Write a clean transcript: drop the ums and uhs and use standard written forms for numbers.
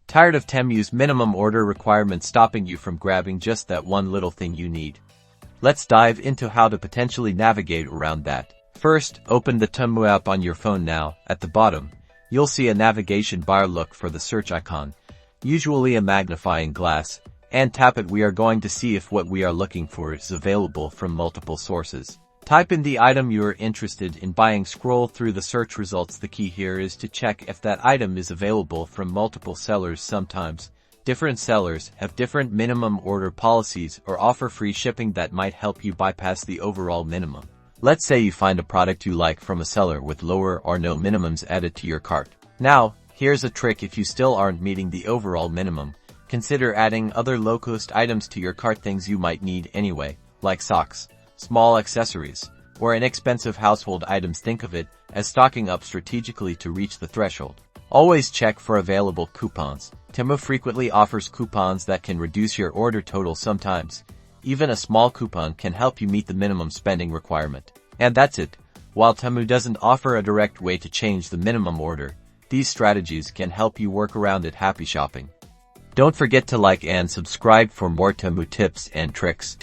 Tired of Temu's minimum order requirement stopping you from grabbing just that one little thing you need? Let's dive into how to potentially navigate around that. First, open the Temu app on your phone now. At the bottom, you'll see a navigation bar. Look for the search icon, usually a magnifying glass, and tap it. We are going to see if what we are looking for is available from multiple sources. Type in the item you are interested in buying. Scroll through the search results. The key here is to check if that item is available from multiple sellers. Sometimes, different sellers have different minimum order policies or offer free shipping that might help you bypass the overall minimum. Let's say you find a product you like from a seller with lower or no minimums. Added to your cart. Now, here's a trick. If you still aren't meeting the overall minimum, consider adding other low-cost items to your cart. Things you might need anyway, like socks, small accessories, or inexpensive household items. Think of it as stocking up strategically to reach the threshold. Always check for available coupons. Temu frequently offers coupons that can reduce your order total. Sometimes, even a small coupon can help you meet the minimum spending requirement. And that's it. While Temu doesn't offer a direct way to change the minimum order, these strategies can help you work around it. Happy shopping! Don't forget to like and subscribe for more Temu tips and tricks.